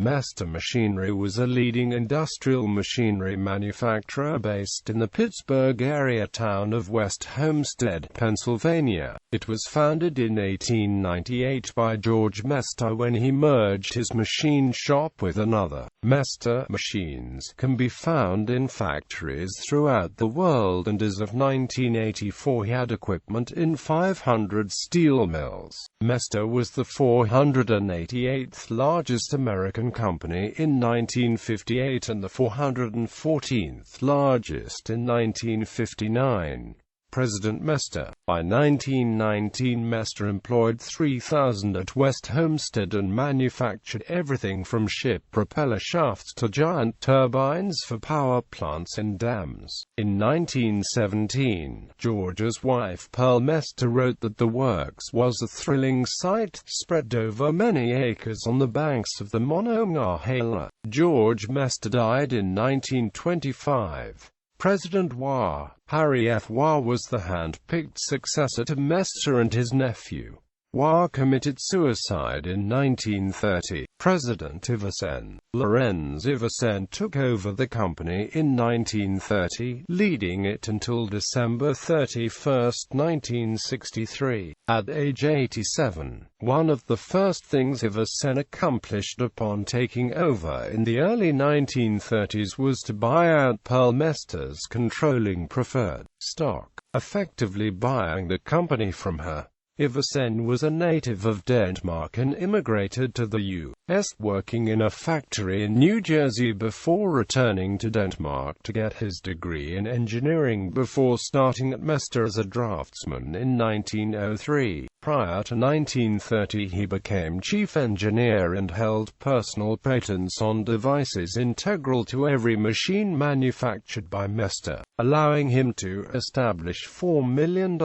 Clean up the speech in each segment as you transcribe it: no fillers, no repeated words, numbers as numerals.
Mesta Machinery was a leading industrial machinery manufacturer based in the Pittsburgh area town of West Homestead, Pennsylvania. It was founded in 1898 by George Mesta when he merged his machine shop with another. Mesta machines can be found in factories throughout the world, and as of 1984 he had equipment in 500 steel mills. Mesta was the 488th largest American company in 1958 and the 414th largest in 1959. President Mesta. By 1919, Mesta employed 3,000 at West Homestead and manufactured everything from ship propeller shafts to giant turbines for power plants and dams. In 1917, George's wife Pearl Mesta wrote that the works was a thrilling sight, spread over many acres on the banks of the Monongahela. George Mesta died in 1925. President WWII, Harry F. WWII was the hand-picked successor to Mesta, and his nephew, WWII, committed suicide in 1930. President Iversen, Lorenz Iversen, took over the company in 1930, leading it until December 31, 1963. At age 87, one of the first things Iversen accomplished upon taking over in the early 1930s was to buy out Pearl Mesta's controlling preferred stock, effectively buying the company from her. Iversen was a native of Denmark and immigrated to the U.S., working in a factory in New Jersey before returning to Denmark to get his degree in engineering before starting at Mesta as a draftsman in 1903. Prior to 1930, he became chief engineer and held personal patents on devices integral to every machine manufactured by Mesta, allowing him to establish $4 million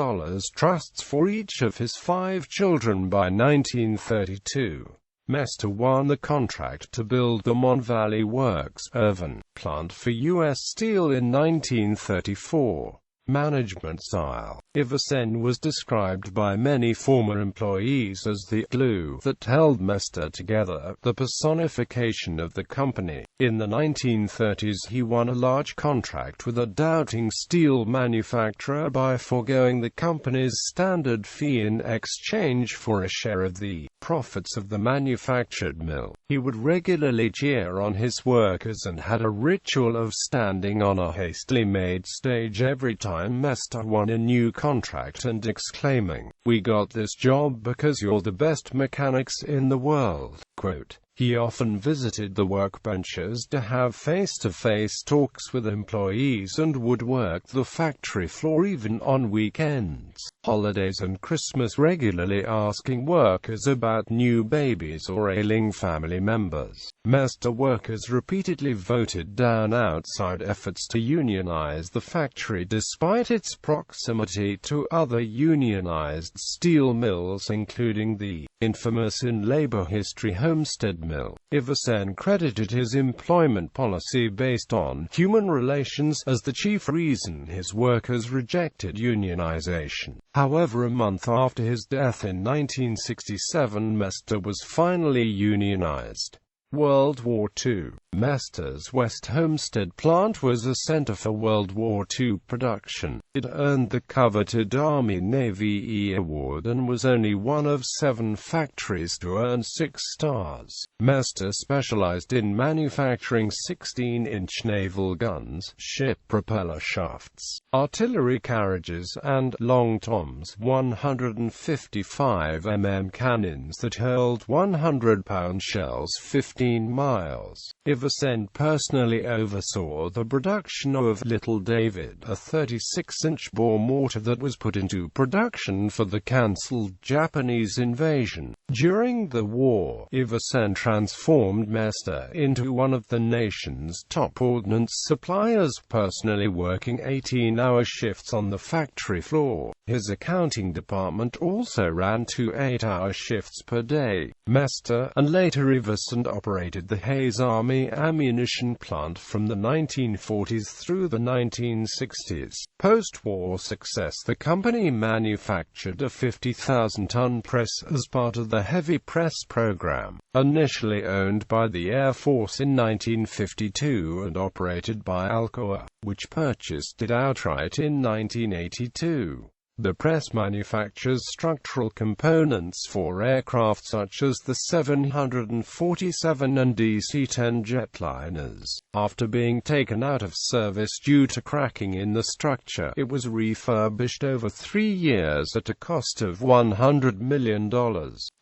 trusts for each of his 5 children by 1932. Mesta won the contract to build the Mon Valley Works Irvine plant for U.S. Steel in 1934. Management style. Iversen was described by many former employees as the glue that held Mesta together, the personification of the company. In the 1930s, he won a large contract with a doubting steel manufacturer by foregoing the company's standard fee in exchange for a share of the profits of the manufactured mill. He would regularly cheer on his workers and had a ritual of standing on a hastily made stage every time Mesta won a new contract and exclaiming, "We got this job because you're the best mechanics in the world." Quote. He often visited the workbenches to have face-to-face talks with employees and would work the factory floor even on weekends, holidays and Christmas, regularly asking workers about new babies or ailing family members. Mesta workers repeatedly voted down outside efforts to unionize the factory despite its proximity to other unionized steel mills, including the infamous in labor history Homestead Mill. Iversen credited his employment policy based on human relations as the chief reason his workers rejected unionization. However, a month after his death in 1967, Mesta was finally unionized. World War II. Mesta's West Homestead plant was a center for World War II production. It earned the coveted Army-Navy Award and was only one of 7 factories to earn 6 stars. Mesta specialized in manufacturing 16-inch naval guns, ship propeller shafts, artillery carriages, and long toms, 155 mm cannons that hurled 100-pound shells 15 miles. Iversen personally oversaw the production of Little David, a 36-inch bore mortar that was put into production for the cancelled Japanese invasion. During the war, Iversen transformed Mesta into one of the nation's top ordnance suppliers, personally working 18-hour shifts on the factory floor. His accounting department also ran 2 8-hour shifts per day. Mesta, and later Iversen, operated operated the Hayes Army ammunition plant from the 1940s through the 1960s. Post-war success. The company manufactured a 50,000-ton press as part of the heavy press program, initially owned by the Air Force in 1952 and operated by Alcoa, which purchased it outright in 1982. The press manufactures structural components for aircraft such as the 747 and DC-10 jetliners. After being taken out of service due to cracking in the structure, it was refurbished over 3 years at a cost of $100 million,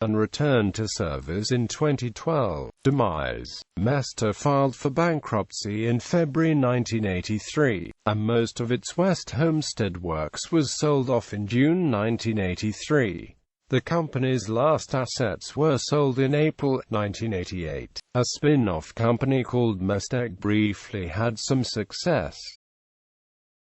and returned to service in 2012. Demise. Mesta filed for bankruptcy in February 1983, and most of its West Homestead works was sold off in June 1983. The company's last assets were sold in April 1988. A spin-off company called Mesta briefly had some success.